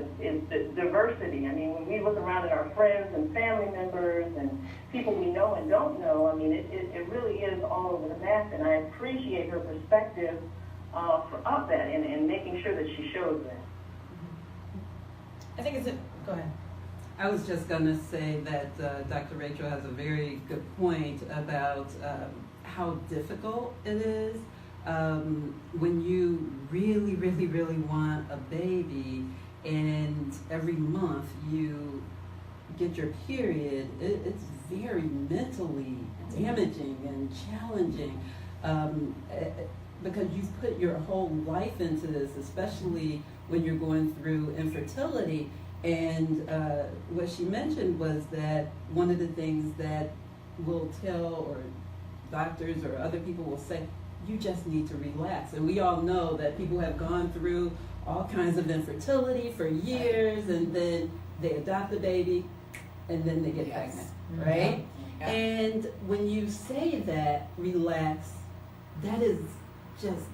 the diversity. I mean, when we look around at our friends and family members and people we know and don't know, I mean, it really is all over the map, and I appreciate her perspective of that and making sure that she shows that. I think go ahead. I was just going to say that Dr. Rachel has a very good point about how difficult it is when you really, really, really want a baby, and every month you get your period. It's very mentally damaging and challenging because you've put your whole life into this, especially when you're going through infertility. And what she mentioned was that one of the things that we'll tell, or doctors or other people will say, you just need to relax. And we all know that people have gone through all kinds of infertility for years, and then they adopt a baby, and then they get pregnant, right? Yeah. And when you say that, relax, that is just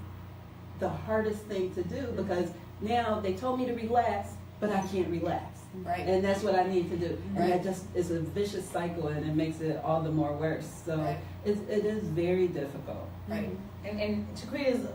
the hardest thing to do, because now they told me to relax, but I can't relax. Right. And that's what I need to do. And Right. that just is a vicious cycle, and it makes it all the more worse. So Right. it is very difficult. Right. And Chiquita's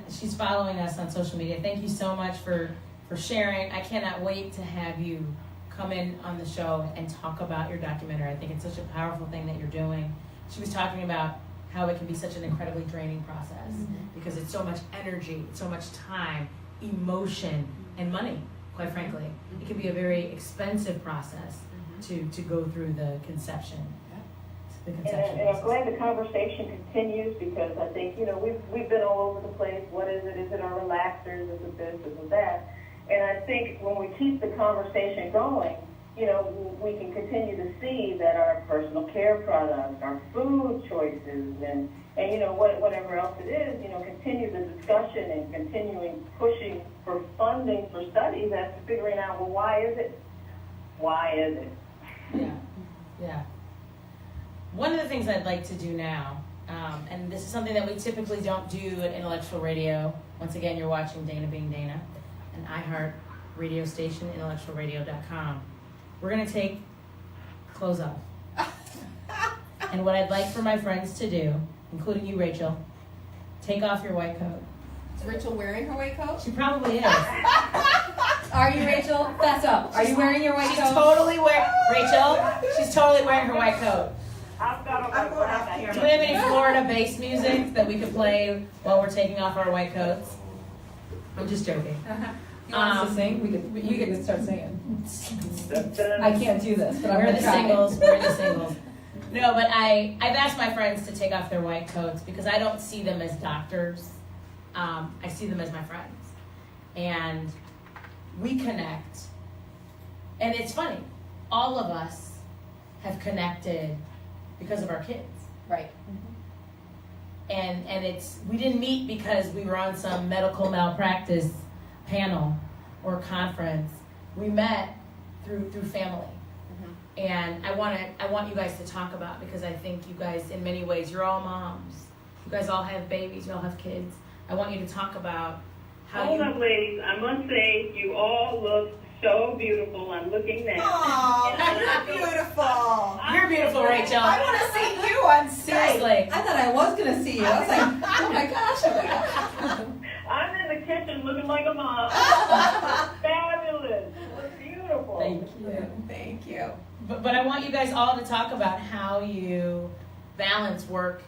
she's following us on social media. Thank you so much for sharing. I cannot wait to have you come in on the show and talk about your documentary. I think it's such a powerful thing that you're doing. She was talking about how it can be such an incredibly draining process because it's so much energy, so much time, emotion, and money, quite frankly. It can be a very expensive process to go through the conception. The conception And I'm process. glad the conversation continues, because I think, you know, we've been all over the place. What is it? Is it our relaxers? Is it this? Is it that? And I think when we keep the conversation going, you know, we can continue to see that our personal care products, our food choices, and you know, whatever else it is, you know, continue the discussion and continuing pushing for funding for studies as to figuring out, well, why is it? Why is it? Yeah. One of the things I'd like to do now, and this is something that we typically don't do at Intellectual Radio, Once again, you're watching Dana Being Dana, an iHeart radio station, intellectualradio.com. We're going to take clothes off. And what I'd like for my friends to do, including you, Rachel, take off your white coat. Is Rachel wearing her white coat? She probably is. Are you, Rachel? Fess up. Are you wearing your white She's coat? totally wearing, Rachel, she's totally wearing her white coat. I've got on my hair. Do we have any Florida-based music that we could play while we're taking off our white coats? I'm just joking. You want us to sing? We could start singing. I can't do this, but I'm We're gonna the try. singles. We're the singles. No, but I've asked my friends to take off their white coats because I don't see them as doctors. I see them as my friends. And we connect. And it's funny. All of us have connected because of our kids. Right. And we didn't meet because we were on some medical malpractice panel or conference. We met through family. And I want you guys to talk about, because I think you guys, in many ways, you're all moms. You guys all have babies, you all have kids. I want you to talk about how Hold up, ladies. I must say, you all look so beautiful. I'm looking now. Aw, you're beautiful. You're beautiful, Rachel. I want to see you on stage. Seriously. I thought I was gonna see you. I was like, oh my gosh. I'm in the kitchen looking like a mom. Fabulous. You look beautiful. Thank you. Thank you. But I want you guys all to talk about how you balance work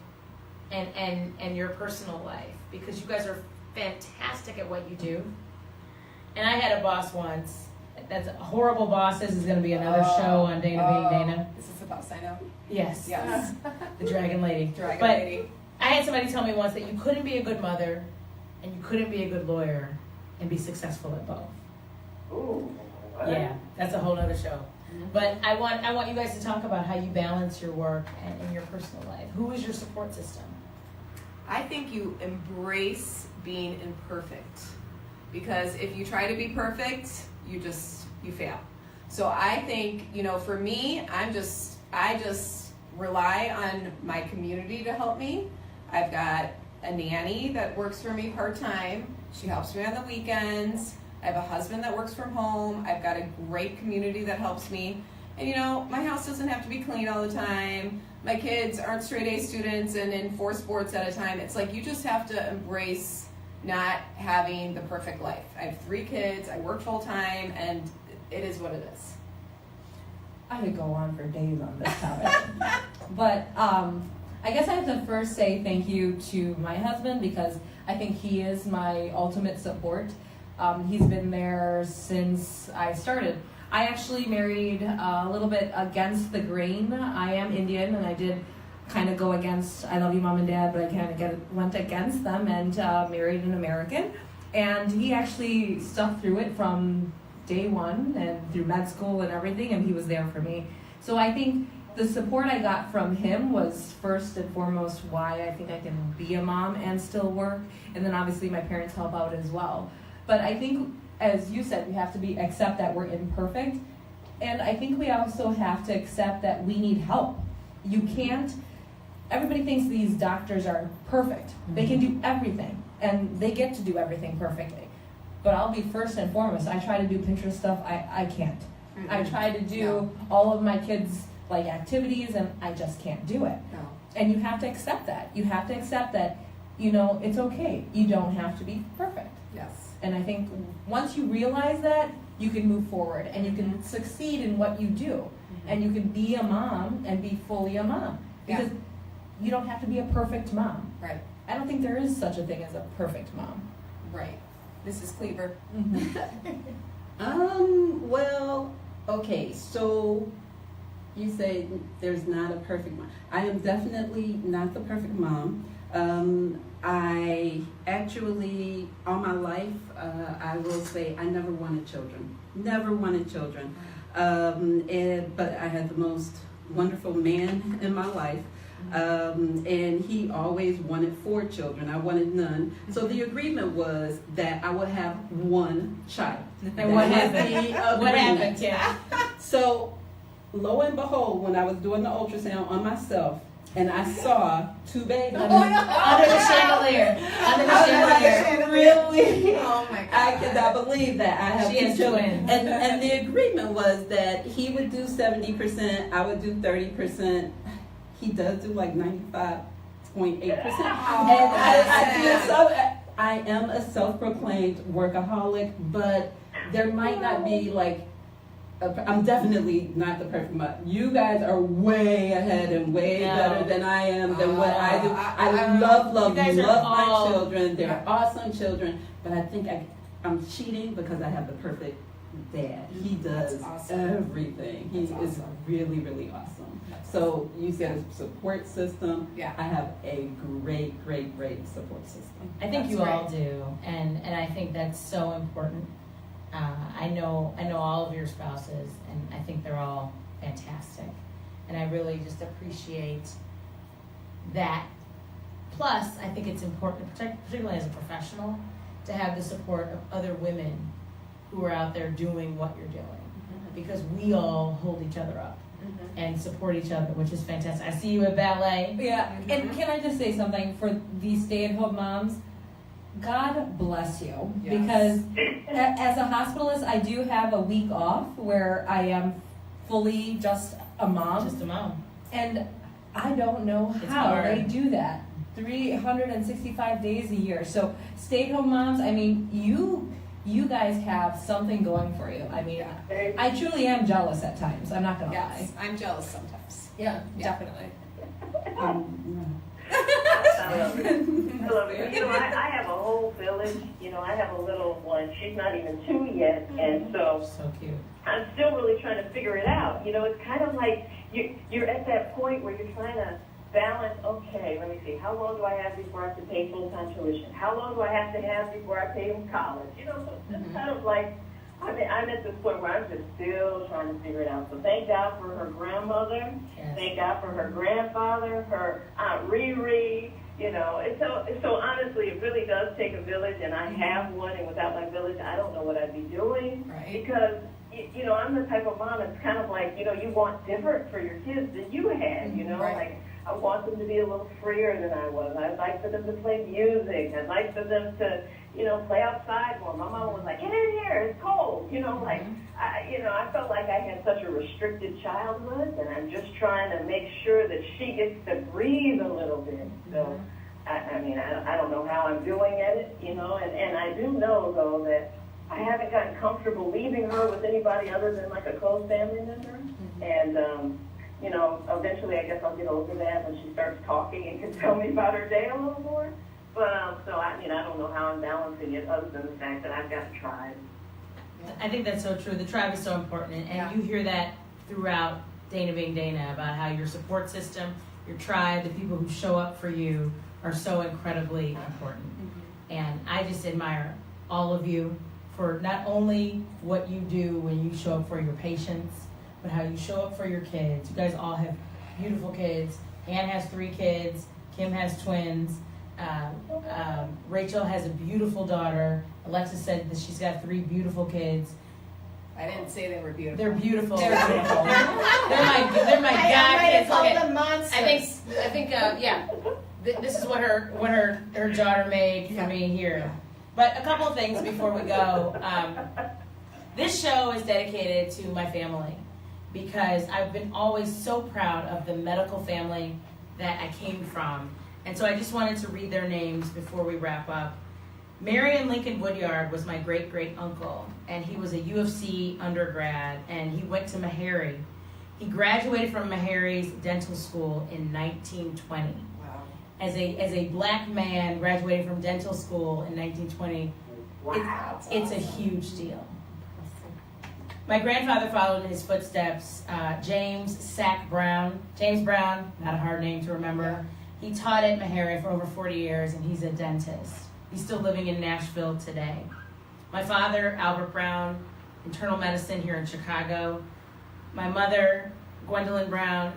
and your personal life, because you guys are fantastic at what you do. And I had a boss once. That's Horrible Bosses is going to be another show on Dana Being Dana. This is the boss I know. Yes. Yes. The Dragon Lady. Dragon But lady. I had somebody tell me once that you couldn't be a good mother and you couldn't be a good lawyer and be successful at both. Ooh. what? Yeah, that's a whole other show. But I want you guys to talk about how you balance your work and your personal life. Who is your support system? I think you embrace being imperfect, because if you try to be perfect, you fail. So I think, for me, I just rely on my community to help me. I've got a nanny that works for me part-time. She helps me on the weekends. I have a husband that works from home. I've got a great community that helps me. And my house doesn't have to be clean all the time. My kids aren't straight A students and in 4 sports at a time. It's like you just have to embrace not having the perfect life. I have 3 kids, I work full time, and it is what it is. I could go on for days on this topic. But I guess I have to first say thank you to my husband, because I think he is my ultimate support. He's been there since I started. I actually married a little bit against the grain. I am Indian, and I did kind of go against, I love you, Mom and Dad, but I kind of went against them and married an American. And he actually stuck through it from day one and through med school and everything, and he was there for me. So I think the support I got from him was first and foremost why I think I can be a mom and still work. And then obviously my parents help out as well. But I think, as you said, we have to accept that we're imperfect. And I think we also have to accept that we need help. You can't, everybody thinks these doctors are perfect. They can do everything, and they get to do everything perfectly. But I'll be first and foremost, I try to do Pinterest stuff, I can't. I try to do all of my kids' activities, and I just can't do it. No. And you have to accept that. You have to accept that, it's okay. You don't have to be perfect. Yes. And I think once you realize that, you can move forward and you can succeed in what you do. And you can be a mom and be fully a mom. Because you don't have to be a perfect mom. Right. I don't think there is such a thing as a perfect mom. Right. Mrs. Cleaver. Well, okay, so you say there's not a perfect mom. I am definitely not the perfect mom. I actually, all my life, I will say I never wanted children. Never wanted children. But I had the most wonderful man in my life. And he always wanted 4 children. I wanted none. So the agreement was that I would have 1 child. And what happened? What happened, Kim? So, lo and behold, when I was doing the ultrasound on myself, and I saw two babies. Under the chandelier. Under the chandelier. Really? Oh my God. I cannot believe that I have She two has children. twins. And the agreement was that he would do 70%, I would do 30%. He does do like 95.8%. And I feel so. I am a self-proclaimed workaholic, but there might not be like. I'm definitely not the perfect mother. You guys are way ahead and way No. better than I am, than what I do. I love You guys are my all- children. They're awesome children, but I think I'm cheating because I have the perfect dad. He does That's awesome. everything. He That's is awesome. really, really awesome. So you said a support system. Yeah. I have a great support system. I think That's you all great. do, and I think that's so important. I know all of your spouses, and I think they're all fantastic, and I really just appreciate that. Plus, I think it's important, particularly as a professional, to have the support of other women who are out there doing what you're doing, because we all hold each other up and support each other, which is fantastic. I see you at ballet. Yeah, and can I just say something for these stay-at-home moms? God bless you, Yes. because as a hospitalist, I do have a week off where I am fully just a mom, Just a mom. and I don't know It's how hard. they do that. 365 days a year. So stay-at-home moms, I mean, you guys have something going for you. I mean, I truly am jealous at times. I'm not gonna Yes, I'm jealous sometimes. lie. Yeah, Yeah. definitely. I love it. You know, I have a whole village. You know, I have a little one. She's not even 2 yet, and so So cute. I'm still really trying to figure it out. You know, it's kind of like you're at that point where you're trying to balance, okay, let me see, how long do I have before I have to pay full-time tuition? How long do I have to have before I pay them college? You know, so it's kind of like, I mean, I'm at this point where I'm just still trying to figure it out. So thank God for her grandmother. Yes. Thank God for her grandfather, her Aunt Riri. You know, and so honestly, it really does take a village, and I have one, and without my village, I don't know what I'd be doing. Right. Because, you know, I'm the type of mom that's kind of like, you know, you want different for your kids than you had, you know? Right. Like, I want them to be a little freer than I was. I'd like for them to play music. I'd like for them to, you know, play outside more. My mom was like, get in here, it's cold. You know, like, I felt like I had such a restricted childhood, and I'm just trying to make sure that she gets to breathe a little bit. So, I mean, I don't know how I'm doing at it, you know, and I do know, though, that I haven't gotten comfortable leaving her with anybody other than, like, a close family member. And, you know, eventually I guess I'll get over that when she starts talking and can tell me about her day a little more. But, so, I mean, I don't know how I'm balancing it other than the fact that I've got a tribe. I think that's so true. The tribe is so important, and Yeah. you hear that throughout Dana Being Dana about how your support system, your tribe, the people who show up for you are so incredibly important. And I just admire all of you for not only what you do when you show up for your patients, but how you show up for your kids. You guys all have beautiful kids. Ann has 3 kids. Kim has twins. Rachel has a beautiful daughter. Alexis said that she's got 3 beautiful kids. I didn't say they were beautiful. They're beautiful. They're beautiful. they're my I god might kids. have called Look at- them monsters. I think, yeah. This is what her daughter made for Yeah. me here. But a couple of things before we go. This show is dedicated to my family because I've been always so proud of the medical family that I came from. And so I just wanted to read their names before we wrap up. Marion Lincoln Woodyard was my great-great-uncle, and he was a UFC undergrad, and he went to Meharry. He graduated from Meharry's dental school in 1920. Wow. As a black man graduating from dental school in 1920, Wow. it's a huge deal. My grandfather followed in his footsteps, James Sack Brown. James Brown, not a hard name to remember. He taught at Meharry for over 40 years, and he's a dentist. He's still living in Nashville today. My father, Albert Brown, internal medicine here in Chicago. My mother, Gwendolyn Brown,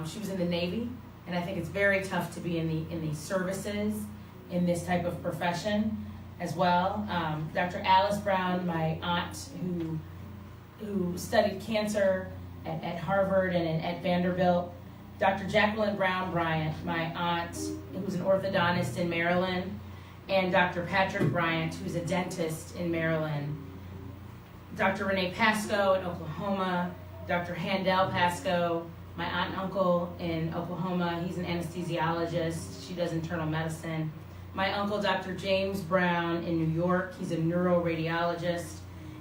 she was in the Navy, and I think it's very tough to be in the services in this type of profession as well. Dr. Alice Brown, my aunt, who studied cancer at Harvard and at Vanderbilt. Dr. Jacqueline Brown Bryant, my aunt, who's an orthodontist in Maryland, and Dr. Patrick Bryant, who's a dentist in Maryland. Dr. Renee Pasco in Oklahoma, Dr. Handel Pasco, my aunt and uncle in Oklahoma, he's an anesthesiologist, she does internal medicine. My uncle, Dr. James Brown in New York, he's a neuroradiologist.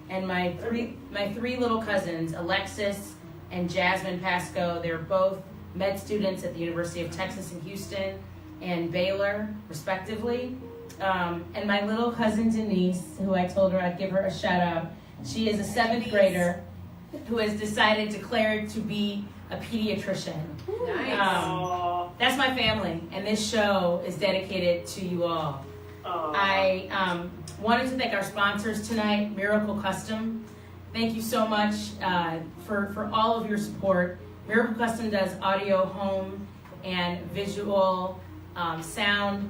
And my three little cousins, Alexis and Jasmine Pasco, they're both med students at the University of Texas in Houston and Baylor, respectively. And my little cousin Denise, who I told her I'd give her a shout out, she is a 7th grader who has decided, declared to be a pediatrician. Nice. That's my family, and this show is dedicated to you all. I wanted to thank our sponsors tonight, Miracle Custom. Thank you so much for all of your support. Miracle Custom does audio, home, and visual sound.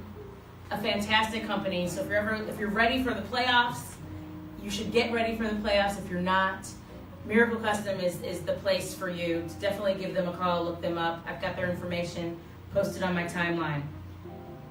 A fantastic company. So if you're ready for the playoffs, you should get ready for the playoffs. If you're not, Miracle Custom is the place for you. To definitely give them a call, look them up. I've got their information posted on my timeline.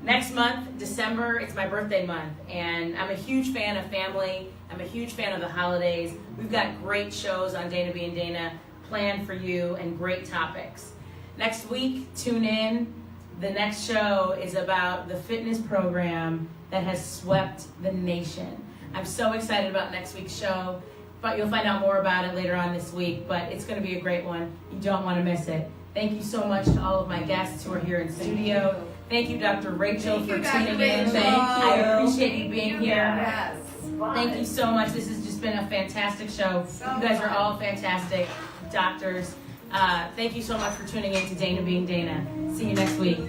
Next month, December, it's my birthday month, and I'm a huge fan of family. I'm a huge fan of the holidays. We've got great shows on Dana Being Dana planned for you and great topics. Next week, tune in. The next show is about the fitness program that has swept the nation. I'm so excited about next week's show, but you'll find out more about it later on this week, but it's going to be a great one. You don't want to miss it. Thank you so much to all of my guests who are here in studio. Thank you, Dr. Rachel, for tuning in. I appreciate you being here. Yes. Thank you so much. This has just been a fantastic show. You guys are all fantastic doctors. Thank you so much for tuning in to Dana Being Dana. See you next week.